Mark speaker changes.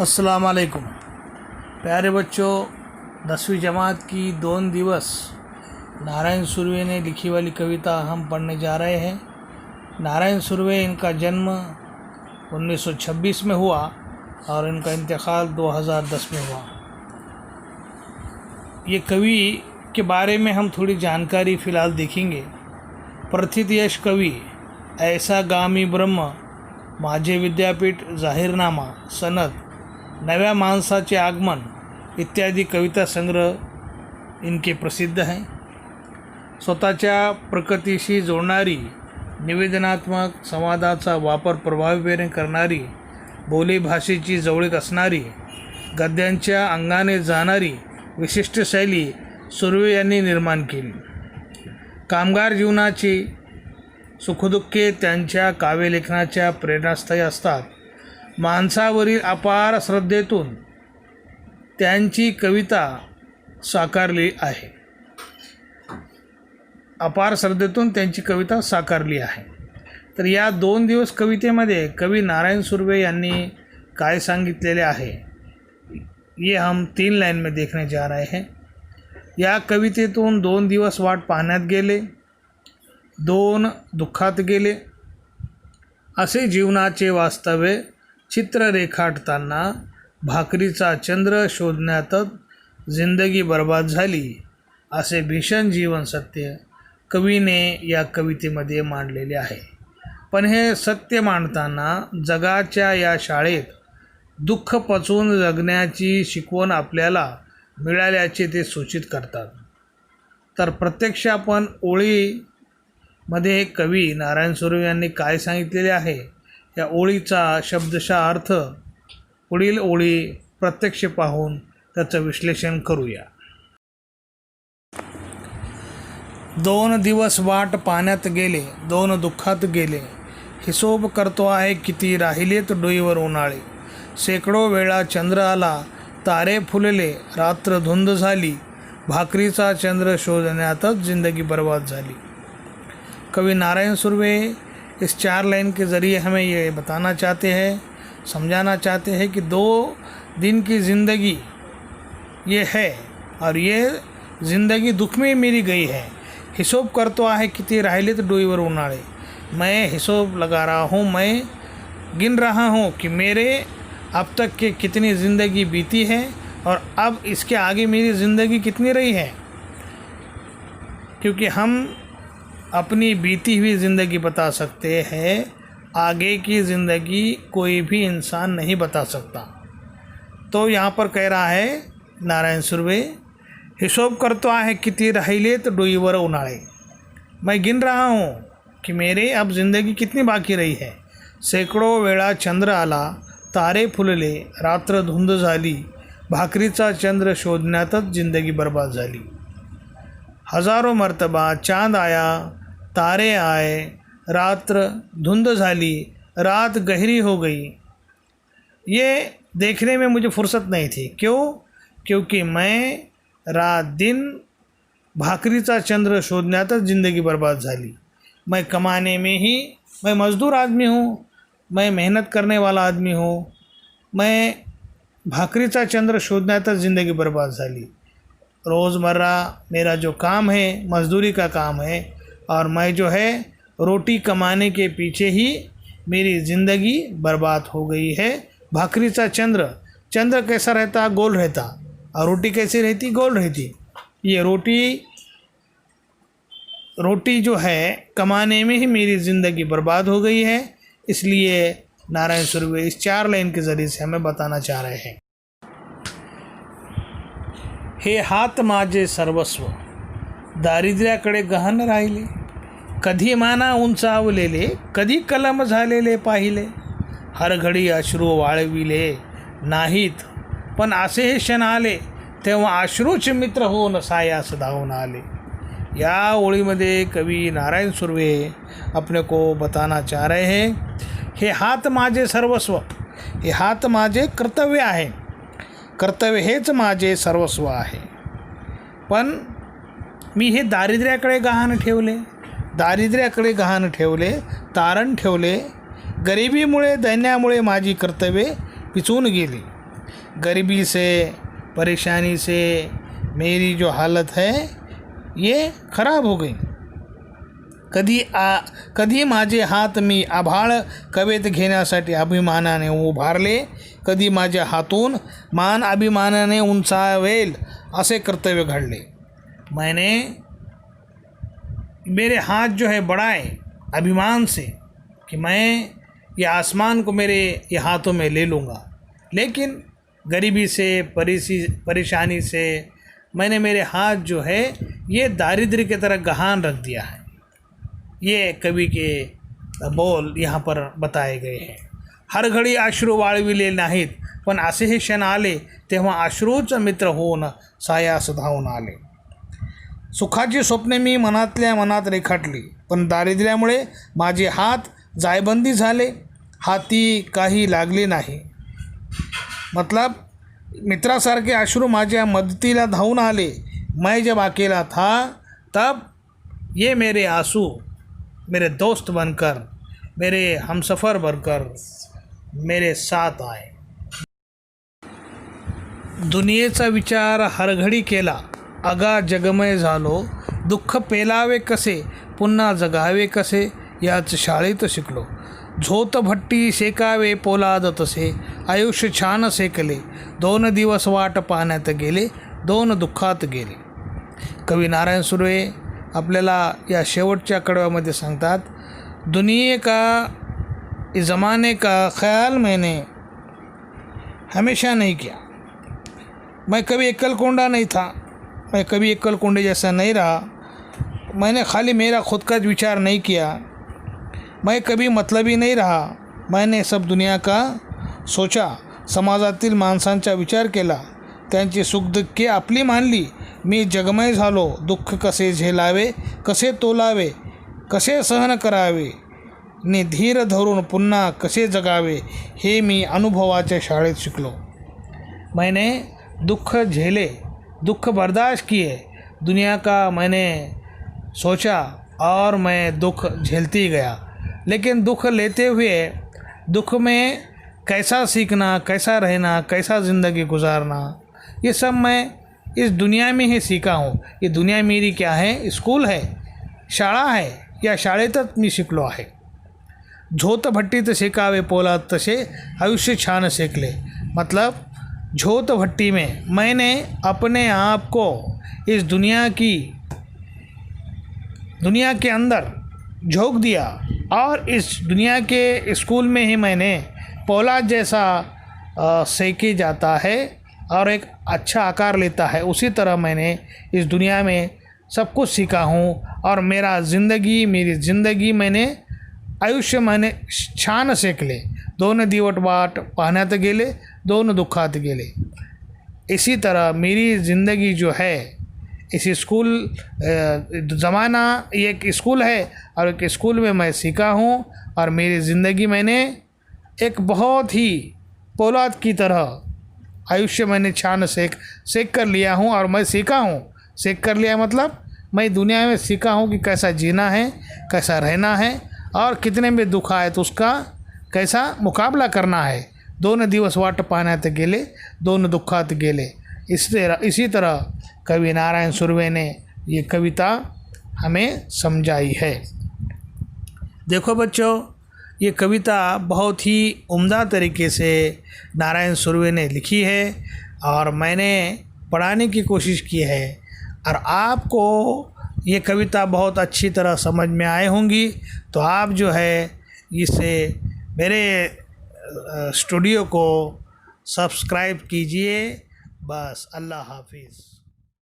Speaker 1: अस्सलाम वालेकुम प्यारे बच्चों, 10वीं जमात की 2 दिवस नारायण सुर्वे ने लिखी वाली कविता हम पढ़ने जा रहे हैं। नारायण सुर्वे, इनका जन्म 1926 में हुआ और इनका इंतकाल 2010 में हुआ। ये कवि के बारे में हम थोड़ी जानकारी फ़िलहाल देखेंगे। प्रथित यश कवी, ऐसा गामी ब्रह्म, माझे विद्यापीठ, जाहीरनामा, सनद, नव्या माणसाचे आगमन इत्यादी कविता संग्रह इनके प्रसिद्ध हैं। स्वतःच्या प्रकृतीशी जोडणारी, निवेदनात्मक संवादाचा वापर प्रभावीपणे करणारी, बोलीभाषेची जवळीक असणारी, गद्यांच्या अंगाने जाणारी विशिष्ट शैली सुर्वे यांनी निर्माण केली। कामगार जीवनाची सुखदुःखे त्यांच्या काव्यलेखनाच्या प्रेरणास्थायी असतात। माणसावरील अपार श्रद्धेतून त्यांची कविता साकारली आहे। तर या 2 दिवस कवितेमध्ये कवी नारायण सुर्वे यांनी काय सांगितलेले आहे ये हम 3 लाइन में देखने जा रहे हैं। या कवितेतून 2 दिवस वाट पाहण्यात गेले, 2 दुःखात गेले, असे जीवनाचे वास्तव्य चित्र रेखाटताना भाकरीचा चंद्र शोधण्यातच जिंदगी बर्बाद झाली, असे भीषण जीवन सत्य कवीने या कवितेमध्ये मांडलेले आहे। पण हे सत्य मांडताना जगाच्या या शाळेत दुःख पचवून जगण्याची शिकवण आपल्याला मिळाल्याचे ते सूचित करतात। तर प्रत्यक्ष आपण ओळीमध्ये कवी नारायण सुर्वे यांनी काय सांगितलेले आहे या ओळीचा शब्दशः अर्थ पुढील ओळी प्रत्यक्ष पाहून त्याचं विश्लेषण करूया। 2 दिवस वाट पाण्यात गेले, 2 दुःखात गेले, हिशोब करतो आहे किती राहिलेत डोईवर उन्हाळे, शेकडो वेळा चंद्र आला, तारे फुलले, रात्र धुंद झाली, भाकरीचा चंद्र शोधण्यातच जिंदगी बर्बाद झाली। कवि नारायण सुर्वे इस 4 लाइन के ज़रिए हमें ये बताना चाहते हैं, समझाना चाहते हैं कि 2 दिन की ज़िंदगी ये है और ये ज़िंदगी दुख में मेरी गई है। हिशोब करतो आहे किती राहिलेत डोईवर उन्हाळे, मैं हिशोब लगा रहा हूँ, मैं गिन रहा हूँ कि मेरे अब तक के कितनी ज़िंदगी बीती है और अब इसके आगे मेरी ज़िंदगी कितनी रही है, क्योंकि हम अपनी बीती हुई ज़िंदगी बता सकते हैं, आगे की ज़िंदगी कोई भी इंसान नहीं बता सकता। तो यहाँ पर कह रहा है नारायण सुर्वे, हिशोब करतो आहे किती राहिलेत डोईवर उन्हाळे, मैं गिन रहा हूँ कि मेरे अब ज़िंदगी कितनी बाकी रही है, सैकड़ों वेळा चंद्र आला, तारे फुलले, रात्र धुंद झाली, भाकरीचा चंद्र शोधण्यातच जिंदगी बर्बाद झाली, हजारों मर्तबा चांद आया, तारे आए, रात्र धुंद झाली, रात गहरी हो गई। ये देखने में मुझे फुर्सत नहीं थी। क्यों? क्योंकि मैं रात दिन भाकरीचा चंद्र शोधण्यातच ज़िंदगी बर्बाद झाली। मैं कमाने में ही, मैं मज़दूर आदमी हूँ, मैं मेहनत करने वाला आदमी हूँ, मैं भाकरीचा चंद्र शोधण्यातच ज़िंदगी बर्बाद झाली। रोज़मर्रा मेरा जो काम है मज़दूरी का काम है और मैं जो है रोटी कमाने के पीछे ही मेरी ज़िंदगी बर्बाद हो गई है। भाकरीचा चंद्र, चंद्र कैसा रहता? गोल रहता, और रोटी कैसी रहती? गोल रहती। ये रोटी जो है कमाने में ही मेरी ज़िंदगी बर्बाद हो गई है। इसलिए नारायण सुर्वे इस 4 लाइन के ज़रिए से हमें बताना चाह रहे हैं। हे हात माझे सर्वस्व, दारिद्र्याकडे गहन राहिले, कधी माना उंचावलेले, कधी कलम झालेले पाहिले, हर घडी अश्रू वाळविले नाहीत, पण असे हे क्षण आले तेव्हा अश्रूचे मित्र होऊन सायास धावून आले। या ओळीमध्ये कवि नारायण सुर्वे अपने को बताना चाह रहे हैं, हे हात माझे सर्वस्व, हे हात माझे कर्तव्य आहे, कर्तव्य हेच माझे सर्वस्व आहे, पण मी हे दारिद्र्याकडे गहाण ठेवले, तारण ठेवले, गरिबीमुळे दैन्यामुळे माझी कर्तव्ये पिचून गेली, गरीबी से, परेशानी से मेरी जो हालत है ये खराब हो गई। कधी माझे हात मी आभाळ कवेत घेण्यासाठी अभिमानाने उभारले, कधी माझ्या हातून मान अभिमानाने उंचावेल असे कर्तव्य घडले। मेरे हाथ जो है बढ़ाए अभिमान से कि मैं ये आसमान को मेरे ये हाथों में ले लूँगा, लेकिन गरीबी से, परेशानी से मैंने मेरे हाथ जो है ये दारिद्र्य की तरह गहान रख दिया है। ये कवि के बोल यहाँ पर बताए गए हैं। हर घडी अश्रू वाळविले नाहीत, पण असेही क्षण आले तेव्हा अश्रूच मित्र होऊन सायास धावून आले। सुखाची स्वप्ने मी मनातल्या मनात रेखाटली, पण दारिद्र्यामुळे माझे हात जायबंदी झाले, हाती काही लागले नाही। मतलब मित्रासारखे अश्रू माझ्या मदतीला धावून आले। मैं जब अकेला था तब ये मेरे आंसू मेरे दोस्त बनकर, मेरे हमसफ़र बनकर मेरे साथ आए। दुनियेचा विचार हरघडी केला, अगा जगमय झालो, दुःख पेलावे कसे, पुन्हा जगावे कसे, याच शाळेत शिकलो। झोत भट्टी शेकावे पोलाद तसे, आयुष्य छान सेकले, 2 दिवस वाट पाहण्यात गेले, 2 दुःखात गेले। कवी नारायण सुर्वे आपल्याला या शेवटच्या कडव्यामध्ये सांगतात, दुनिया का, इस ज़माने का ख्याल मैंने हमेशा नहीं किया। मैं कभी एकलकोंडा नहीं था, मैं कभी एकलकोंडे जैसा नहीं रहा। मैंने खाली मेरा खुद का विचार नहीं किया, मैं कभी मतलबी नहीं रहा। मैंने सब दुनिया का सोचा, समाजातील माणसांचा विचार केला, त्यांची सुखदुःखे आपली मानली। मी जगमय झालो, दुःख कसे झेलावे, कसे तोलावे, कसे सहन करावे, ने धीर धरून पुन्हा कसे जगावे, हे मी अनुभवाच्या शाळेत शिकलो। मैंने दुःख झेले, दुःख बर्दाश्त किए, दुनिया का मैंने सोचा और मैं दुःख झेलती गया। लेकिन दुःख लेते हुए दुःख में कैसा सीखना, कैसा रहना, कैसा ज़िंदगी गुजारना, ये सब मैं इस दुनिया में ही सीखा हूँ। ये दुनिया मेरी क्या है, स्कूल है, शाळा है, या शाळेतच मी शिकलो आहे। झोत भट्टीत शेकावे पोलाद तसे, आयुष्य छान सेकले। मतलब झोत भट्टी में मैंने अपने आप को इस दुनिया के अंदर झोंक दिया, और इस दुनिया के स्कूल में ही मैंने पोलाद जैसा सेके जाता है और एक अच्छा आकार लेता है, उसी तरह मैंने इस दुनिया में सब कुछ सीखा हूँ। और मेरी ज़िंदगी मैंने आयुष्य मैंने छान सेकले, 2 दिवस वाट पाहण्यात गेले, 2 दुःखात गेले। इसी तरह मेरी ज़िंदगी जो है, इस स्कूल ज़माना एक स्कूल है, और एक स्कूल में मैं सीखा हूँ, और मेरी ज़िंदगी मैंने एक बहुत ही पोलाद की तरह आयुष्य मैंने छान सेक कर लिया हूँ, और मैं सीखा हूँ। सेक कर लिया मतलब मैं दुनिया में सीखा हूँ कि कैसा जीना है, कैसा रहना है, और कितने में दुख आए तो उसका कैसा मुकाबला करना है। 2 दिवस वाट पाहण्यात गेले, 2 दुःखात गेले। इसी तरह कवि नारायण सुर्वे ने ये कविता हमें समझाई है। देखो बच्चों, ये कविता बहुत ही उम्दा तरीके से नारायण सुर्वे ने लिखी है, और मैंने पढ़ाने की कोशिश की है, और आपको ये कविता बहुत अच्छी तरह समझ में आए होंगी। तो आप जो है इसे मेरे स्टूडियो को सब्सक्राइब कीजिए। बस, अल्लाह हाफिज़।